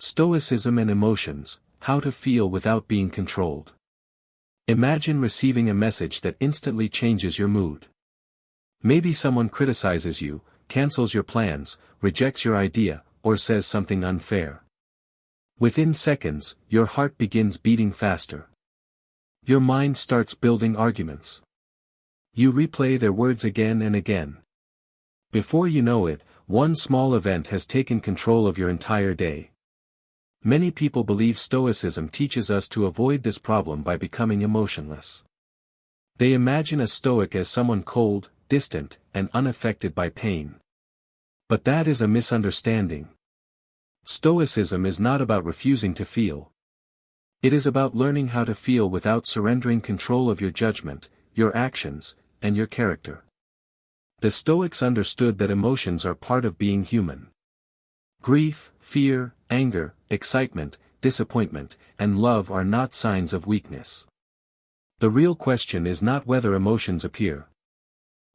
Stoicism and emotions, how to feel without being controlled. Imagine receiving a message that instantly changes your mood. Maybe someone criticizes you, cancels your plans, rejects your idea, or says something unfair. Within seconds, your heart begins beating faster. Your mind starts building arguments. You replay their words again and again. Before you know it, one small event has taken control of your entire day. Many people believe Stoicism teaches us to avoid this problem by becoming emotionless. They imagine a Stoic as someone cold, distant, and unaffected by pain. But that is a misunderstanding. Stoicism is not about refusing to feel. It is about learning how to feel without surrendering control of your judgment, your actions, and your character. The Stoics understood that emotions are part of being human. Grief, fear, anger, excitement, disappointment, and love are not signs of weakness. The real question is not whether emotions appear.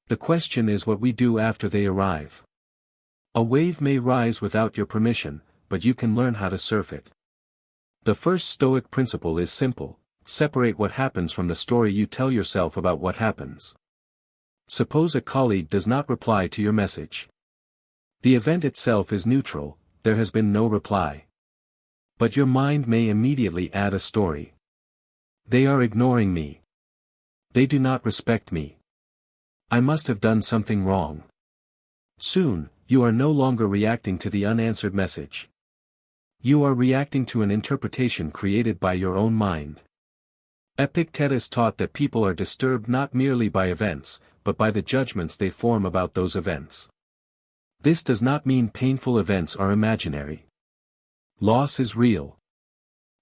The question is what we do after they arrive. A wave may rise without your permission, but you can learn how to surf it. The first Stoic principle is simple: separate what happens from the story you tell yourself about what happens. Suppose a colleague does not reply to your message. The event itself is neutral, there has been no reply. But your mind may immediately add a story. They are ignoring me. They do not respect me. I must have done something wrong. Soon, you are no longer reacting to the unanswered message. You are reacting to an interpretation created by your own mind. Epictetus taught that people are disturbed not merely by events, but by the judgments they form about those events. This does not mean painful events are imaginary. Loss is real.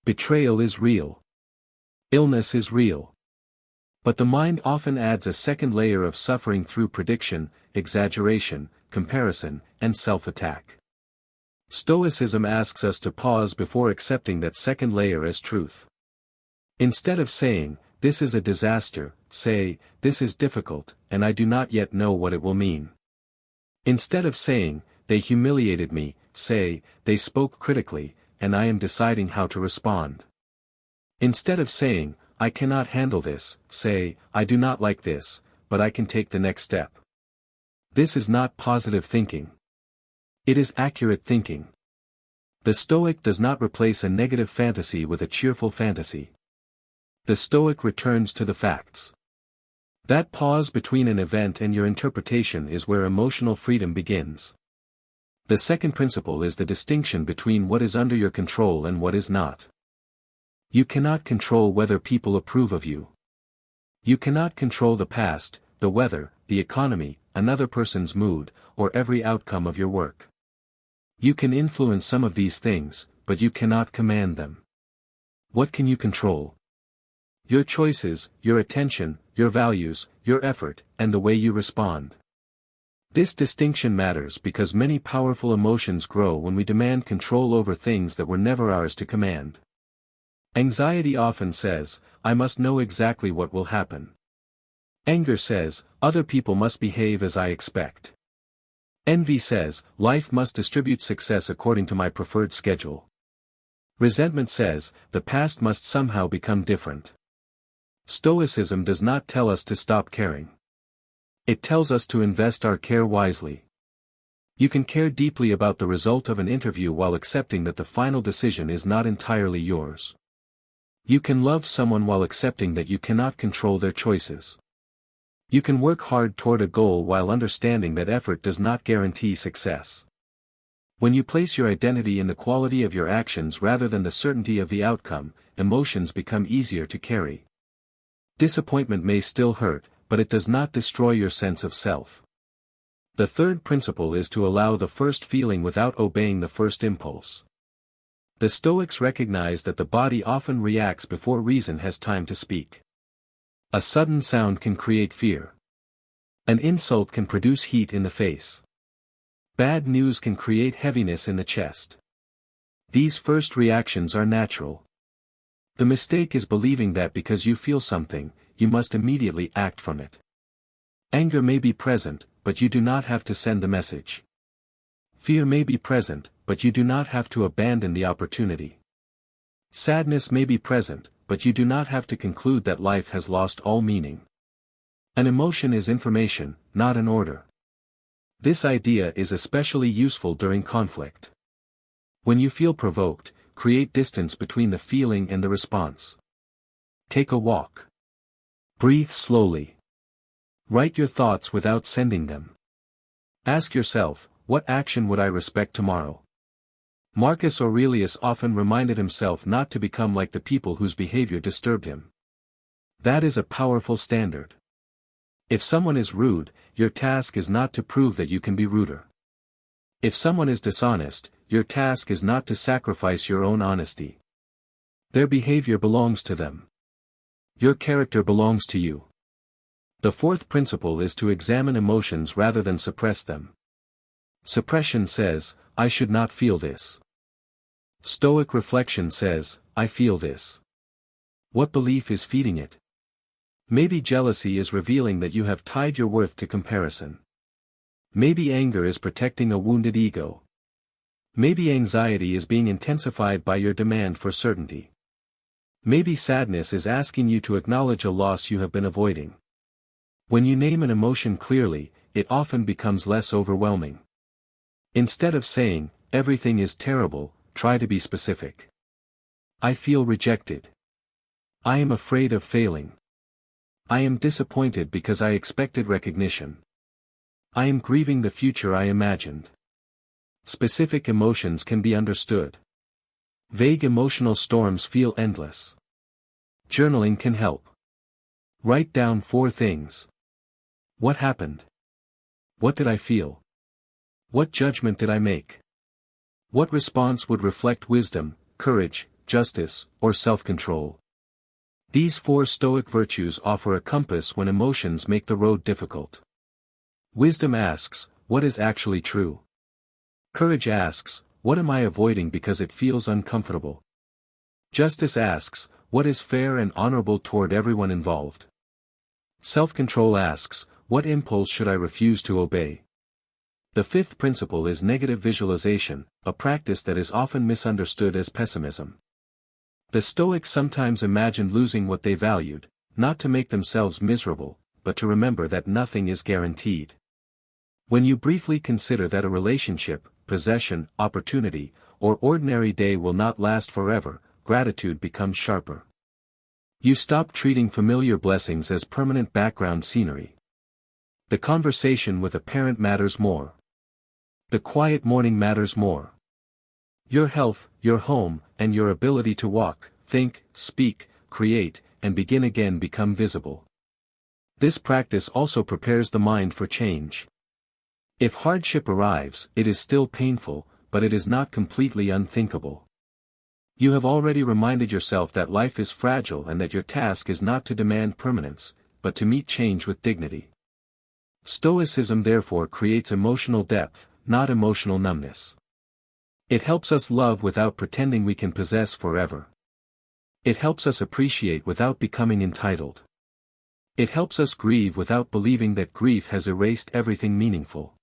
Betrayal is real. Illness is real. But the mind often adds a second layer of suffering through prediction, exaggeration, comparison, and self-attack. Stoicism asks us to pause before accepting that second layer as truth. Instead of saying, "This is a disaster," say, "This is difficult, and I do not yet know what it will mean." Instead of saying, "They humiliated me," say, "They spoke critically, and I am deciding how to respond." Instead of saying, "I cannot handle this," say, "I do not like this, but I can take the next step." This is not positive thinking. It is accurate thinking. The Stoic does not replace a negative fantasy with a cheerful fantasy. The Stoic returns to the facts. That pause between an event and your interpretation is where emotional freedom begins. The second principle is the distinction between what is under your control and what is not. You cannot control whether people approve of you. You cannot control the past, the weather, the economy, another person's mood, or every outcome of your work. You can influence some of these things, but you cannot command them. What can you control? Your choices, your attention, your values, your effort, and the way you respond. This distinction matters because many powerful emotions grow when we demand control over things that were never ours to command. Anxiety often says, "I must know exactly what will happen." Anger says, "Other people must behave as I expect." Envy says, "Life must distribute success according to my preferred schedule." Resentment says, "The past must somehow become different." Stoicism does not tell us to stop caring. It tells us to invest our care wisely. You can care deeply about the result of an interview while accepting that the final decision is not entirely yours. You can love someone while accepting that you cannot control their choices. You can work hard toward a goal while understanding that effort does not guarantee success. When you place your identity in the quality of your actions rather than the certainty of the outcome, emotions become easier to carry. Disappointment may still hurt, but it does not destroy your sense of self. The third principle is to allow the first feeling without obeying the first impulse. The Stoics recognize that the body often reacts before reason has time to speak. A sudden sound can create fear. An insult can produce heat in the face. Bad news can create heaviness in the chest. These first reactions are natural. The mistake is believing that because you feel something, you must immediately act from it. Anger may be present, but you do not have to send the message. Fear may be present, but you do not have to abandon the opportunity. Sadness may be present, but you do not have to conclude that life has lost all meaning. An emotion is information, not an order. This idea is especially useful during conflict. When you feel provoked, create distance between the feeling and the response. Take a walk. Breathe slowly. Write your thoughts without sending them. Ask yourself, what action would I respect tomorrow? Marcus Aurelius often reminded himself not to become like the people whose behavior disturbed him. That is a powerful standard. If someone is rude, your task is not to prove that you can be ruder. If someone is dishonest, your task is not to sacrifice your own honesty. Their behavior belongs to them. Your character belongs to you. The fourth principle is to examine emotions rather than suppress them. Suppression says, I should not feel this. Stoic reflection says, I feel this. What belief is feeding it? Maybe jealousy is revealing that you have tied your worth to comparison. Maybe anger is protecting a wounded ego. Maybe anxiety is being intensified by your demand for certainty. Maybe sadness is asking you to acknowledge a loss you have been avoiding. When you name an emotion clearly, it often becomes less overwhelming. Instead of saying, everything is terrible, try to be specific. I feel rejected. I am afraid of failing. I am disappointed because I expected recognition. I am grieving the future I imagined. Specific emotions can be understood. Vague emotional storms feel endless. Journaling can help. Write down 4 things. What happened? What did I feel? What judgment did I make? What response would reflect wisdom, courage, justice, or self-control? These 4 Stoic virtues offer a compass when emotions make the road difficult. Wisdom asks, what is actually true? Courage asks, what am I avoiding because it feels uncomfortable? Justice asks, what is fair and honorable toward everyone involved? Self-control asks, what impulse should I refuse to obey? The 5th principle is negative visualization, a practice that is often misunderstood as pessimism. The Stoics sometimes imagined losing what they valued, not to make themselves miserable, but to remember that nothing is guaranteed. When you briefly consider that a relationship, possession, opportunity, or ordinary day will not last forever, gratitude becomes sharper. You stop treating familiar blessings as permanent background scenery. The conversation with a parent matters more. The quiet morning matters more. Your health, your home, and your ability to walk, think, speak, create, and begin again become visible. This practice also prepares the mind for change. If hardship arrives, it is still painful, but it is not completely unthinkable. You have already reminded yourself that life is fragile and that your task is not to demand permanence, but to meet change with dignity. Stoicism therefore creates emotional depth, not emotional numbness. It helps us love without pretending we can possess forever. It helps us appreciate without becoming entitled. It helps us grieve without believing that grief has erased everything meaningful.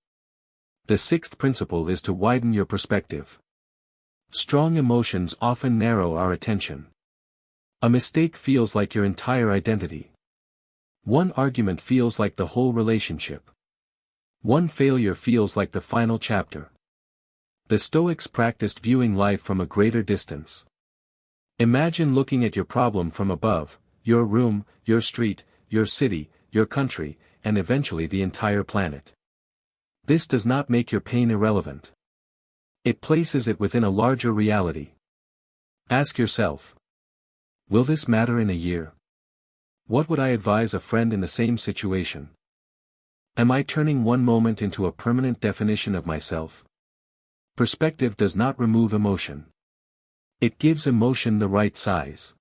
The 6th principle is to widen your perspective. Strong emotions often narrow our attention. A mistake feels like your entire identity. One argument feels like the whole relationship. One failure feels like the final chapter. The Stoics practiced viewing life from a greater distance. Imagine looking at your problem from above, your room, your street, your city, your country, and eventually the entire planet. This does not make your pain irrelevant. It places it within a larger reality. Ask yourself, will this matter in a year? What would I advise a friend in the same situation? Am I turning one moment into a permanent definition of myself? Perspective does not remove emotion. It gives emotion the right size.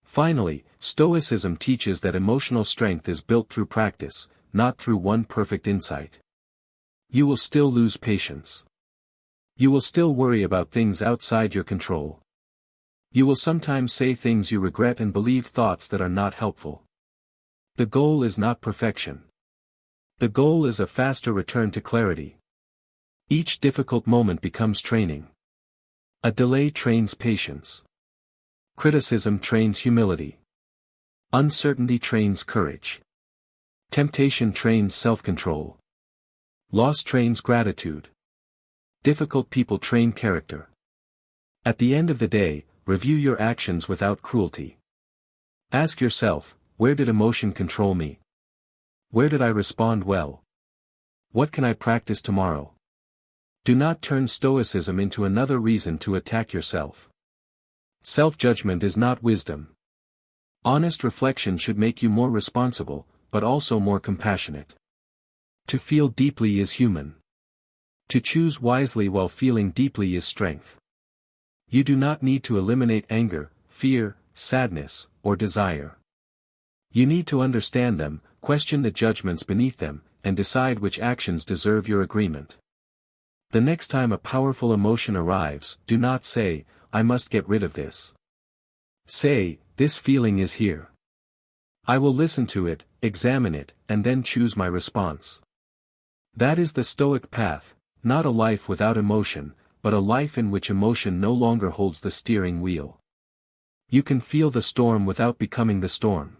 Finally, Stoicism teaches that emotional strength is built through practice, not through one perfect insight. You will still lose patience. You will still worry about things outside your control. You will sometimes say things you regret and believe thoughts that are not helpful. The goal is not perfection. The goal is a faster return to clarity. Each difficult moment becomes training. A delay trains patience. Criticism trains humility. Uncertainty trains courage. Temptation trains self-control. Loss trains gratitude. Difficult people train character. At the end of the day, review your actions without cruelty. Ask yourself, where did emotion control me? Where did I respond well? What can I practice tomorrow? Do not turn Stoicism into another reason to attack yourself. Self-judgment is not wisdom. Honest reflection should make you more responsible, but also more compassionate. To feel deeply is human. To choose wisely while feeling deeply is strength. You do not need to eliminate anger, fear, sadness, or desire. You need to understand them, question the judgments beneath them, and decide which actions deserve your agreement. The next time a powerful emotion arrives, do not say, I must get rid of this. Say, this feeling is here. I will listen to it, examine it, and then choose my response. That is the Stoic path, not a life without emotion, but a life in which emotion no longer holds the steering wheel. You can feel the storm without becoming the storm.